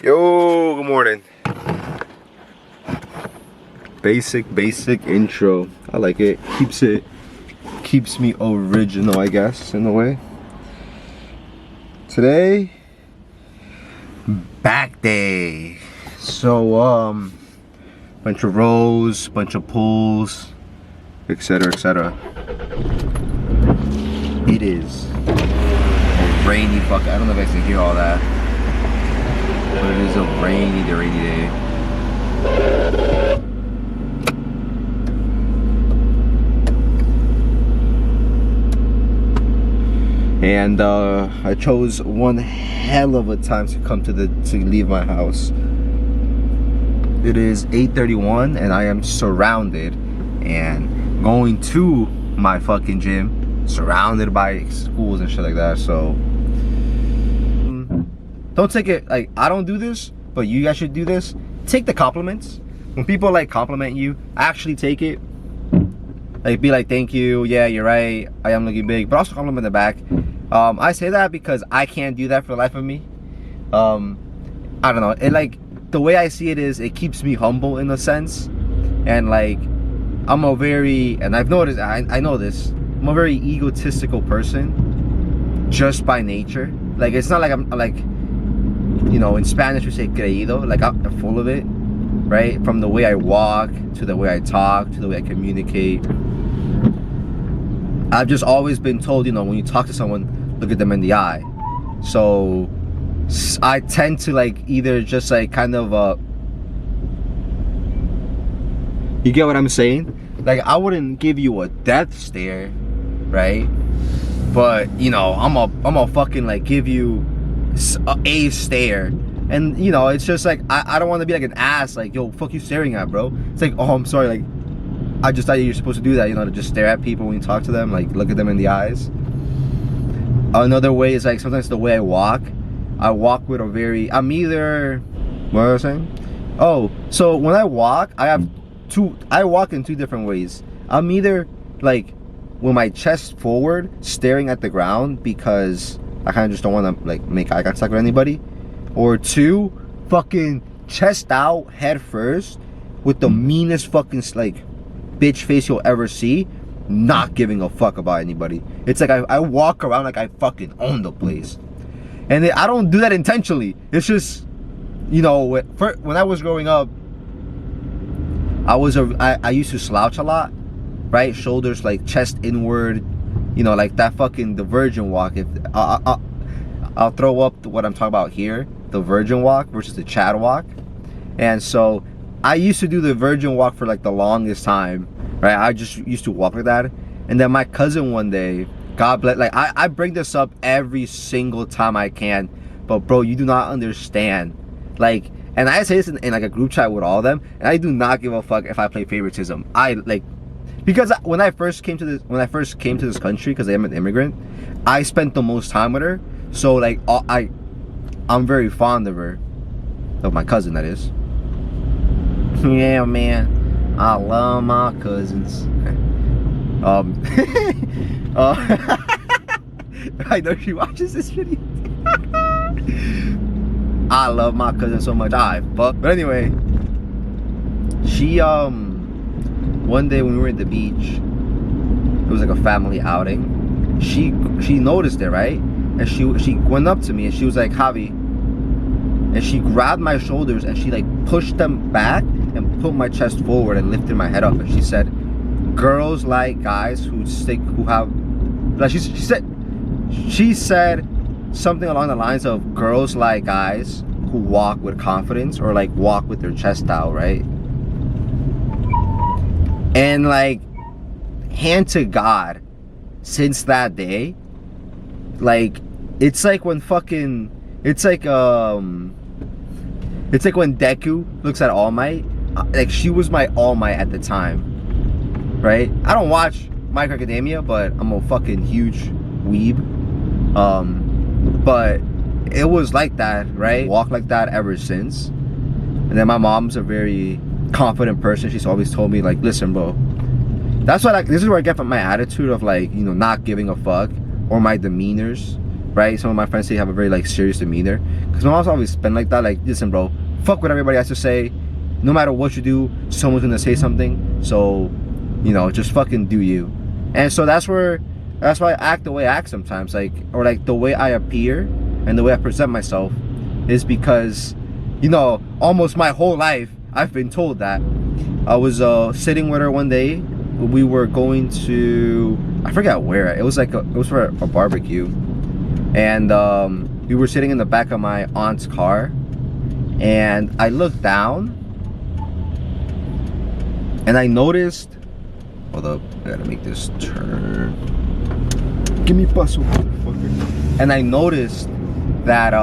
Yo, good morning. Basic intro. I like it. Keeps me original, I guess, in a way. Today, back day. So, bunch of rows, bunch of pulls, etc., etc. It is a rainy fuck. I don't know if I can hear all that. But it is a rainy day. And I chose one hell of a time to come to leave my house. It is 8:31 and I am surrounded and going to my fucking gym, surrounded by schools and shit like that. So don't take it like I don't do this, but you guys should do this. Take the compliments. When people like compliment you, actually take it. Like be like, thank you, yeah, you're right, I am looking big, but also compliment the back. I say that because I can't do that for the life of me. I don't know, it like the way I see it is it keeps me humble in a sense. And like I'm a very, and I've noticed, I know this, I'm a very egotistical person just by nature. Like it's not like I'm like, you know, in Spanish we say creído, like I'm full of it, right? From the way I walk, to the way I talk, to the way I communicate. I've just always been told, you know, when you talk to someone, look at them in the eye. So I tend to like either just like kind of you get what I'm saying? Like I wouldn't give you a death stare, right? But you know, I'm a fucking like give you a stare. And you know, it's just like I don't want to be like an ass, like, yo, fuck you staring at, bro. It's like, oh, I'm sorry, like I just thought you were supposed to do that, you know, to just stare at people when you talk to them, like look at them in the eyes. Another way is like sometimes the way I walk with a very, I'm either, what was I saying? Oh, so when I walk, I walk in two different ways. I'm either like with my chest forward, staring at the ground because I kind of just don't want to like make eye contact with anybody. Or two, fucking chest out, head first, with the meanest fucking like bitch face you'll ever see, not giving a fuck about anybody. It's like I walk around like I fucking own the place. And I don't do that intentionally. It's just, you know, when I was growing up, I used to slouch a lot, right? Shoulders like chest inward, you know, like that fucking the virgin walk. If I'll throw up what I'm talking about here, the virgin walk versus the Chad walk. And so I used to do the virgin walk for like the longest time, right? I just used to walk like that. And then my cousin one day, God bless, like I bring this up every single time I can, but bro, you do not understand. Like, and I say this in like a group chat with all of them, and I do not give a fuck if I play favoritism. I like, because when I first came to this country, because I am an immigrant, I spent the most time with her. So like I'm very fond of her, of my cousin, that is. Yeah, man, I love my cousins. I know she watches this video. I love my cousin so much. But anyway, she one day when we were at the beach, it was like a family outing. She noticed it, right? And she went up to me and she was like, Javi, and she grabbed my shoulders and she like pushed them back and put my chest forward and lifted my head up, and she said, girls like guys who have like she said something along the lines of girls like guys who walk with confidence, or like walk with their chest out, right? And like, hand to God, since that day, like it's like when fucking it's like when Deku looks at All Might, like she was my All Might at the time, right? I don't watch My Hero Academia, but I'm a fucking huge weeb. But it was like that, right? Walked like that ever since. And then my mom's a very confident person. She's always told me like, listen, bro, that's what this is where I get from my attitude of like, you know, not giving a fuck, or my demeanors. right? Some of my friends say have a very like serious demeanor, because my mom's always been like that. Like, listen, bro, fuck what everybody has to say. No matter what you do, someone's gonna say something. So, you know, just fucking do you. And so that's why I act the way I act sometimes, like, or like the way I appear and the way I present myself is because, you know, almost my whole life I've been told that. I was sitting with her one day. We were going to, I forgot where. It was like it was for a barbecue, and we were sitting in the back of my aunt's car, and I looked down and I noticed, hold up, I gotta make this turn. Give me paso, motherfucker. And I noticed that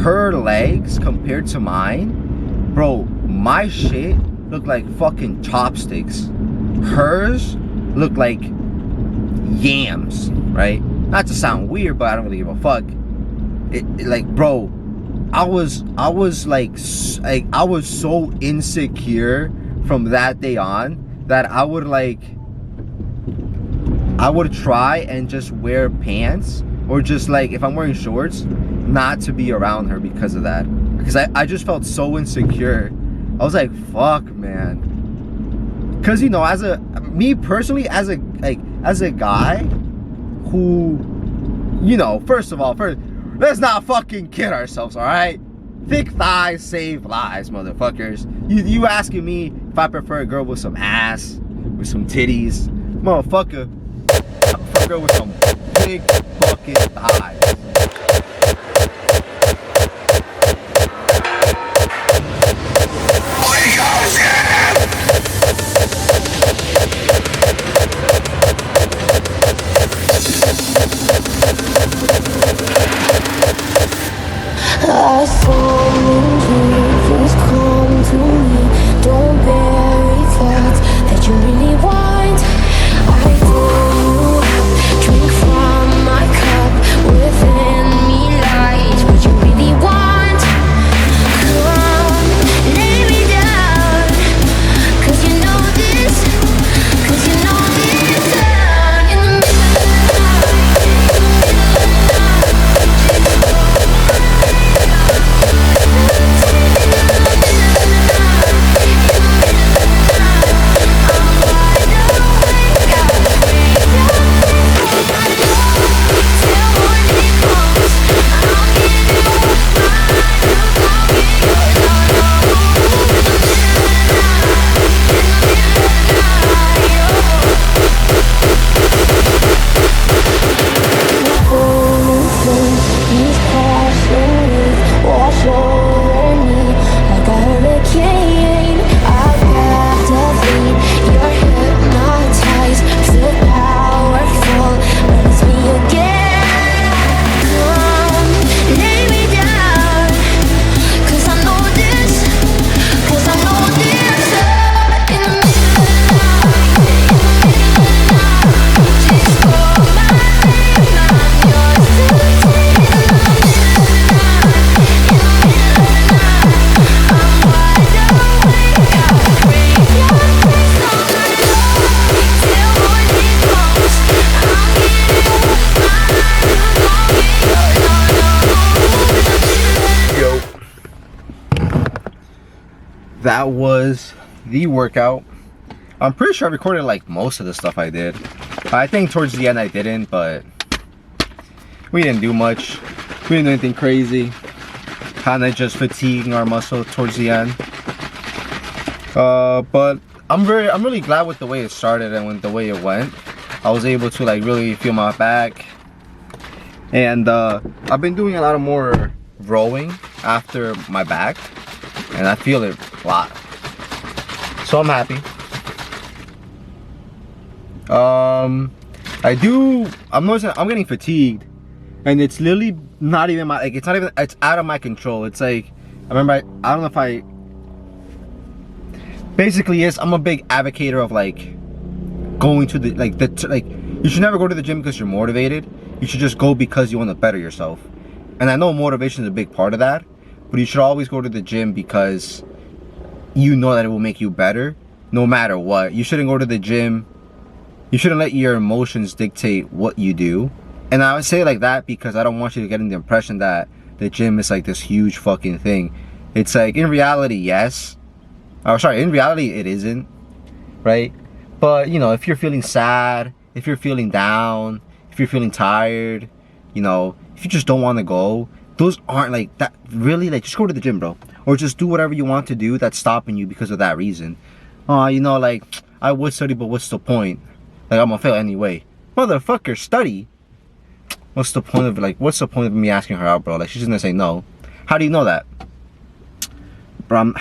her legs compared to mine, bro, my shit looked like fucking chopsticks. Hers looked like yams, right? Not to sound weird, but I don't really give a fuck. It like, bro, I was like I was so insecure from that day on that I would try and just wear pants, or just like if I'm wearing shorts, not to be around her because of that. Because I just felt so insecure. I was like, fuck, man. Because, you know, me personally, as a guy who, you know, first, let's not fucking kid ourselves, all right? Thick thighs save lives, motherfuckers. You asking me if I prefer a girl with some ass, with some titties? Motherfucker, I prefer a girl with some big fucking thighs. I fall in you, please come to me. Don't bury thoughts that you really want. I pull you up, drink from my cup. Within me lies what you really want. Come, lay me down, 'cause you know this, 'cause you know this. Down in the middle of the That was the workout. I'm pretty sure I recorded like most of the stuff I did. I think towards the end I didn't, but we didn't do much. We didn't do anything crazy. Kinda just fatiguing our muscle towards the end. But I'm really glad with the way it started and with the way it went. I was able to like really feel my back. And I've been doing a lot of more rowing after my back, and I feel it a lot. So I'm happy. I'm noticing I'm getting fatigued, and it's literally not even my, like, it's out of my control. It's like, I don't know if I, basically yes, I'm a big advocate of like going to the, like you should never go to the gym because you're motivated. You should just go because you want to better yourself. And I know motivation is a big part of that, but you should always go to the gym because you know that it will make you better no matter what. You shouldn't go to the gym, you shouldn't let your emotions dictate what you do, And I would say like that because I don't want you to get in the impression that the gym is like this huge fucking thing. It's like, in reality, yes. Oh, sorry, in reality, it isn't, right? But, you know, if you're feeling sad, if you're feeling down, if you're feeling tired, you know, if you just don't want to go, those aren't like that. Really, like, just go to the gym, bro. Or just do whatever you want to do that's stopping you because of that reason. You know, like, I would study, but what's the point? Like, I'm gonna fail anyway. Motherfucker, study. What's the point of, like, what's the point of me asking her out, bro? Like, she's just gonna say no. How do you know that? Bro,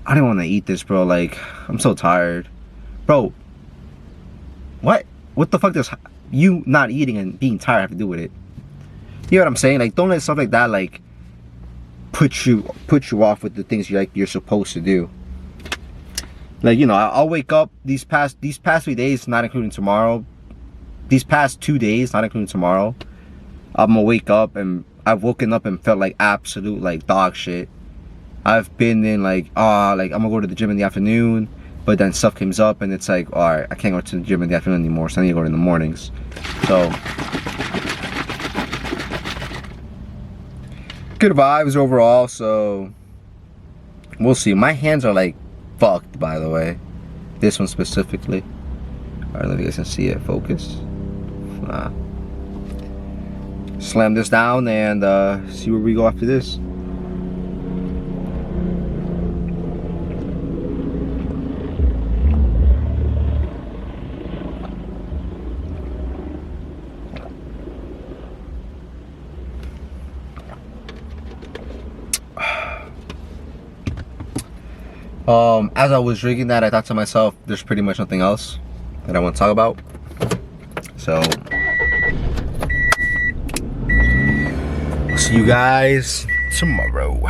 I don't want to eat this, bro. Like, I'm so tired. Bro, what the fuck does you not eating and being tired have to do with it? You know what I'm saying? Like, don't let stuff like that, like, put you off with the things you're supposed to do. Like, you know, I'll wake up these past 3 days, not including tomorrow. These past 2 days, not including tomorrow, I'm gonna wake up and I've woken up and felt like absolute like dog shit. I've been in like, like I'm gonna go to the gym in the afternoon, but then stuff comes up and it's like, alright, I can't go to the gym in the afternoon anymore, so I need to go in the mornings. So, good vibes overall. So, we'll see. My hands are like fucked, by the way. This one specifically. Alright, let me guys can see it. Focus. Slam this down and see where we go after this. As I was drinking that, I thought to myself, there's pretty much nothing else that I want to talk about. So, see you guys tomorrow.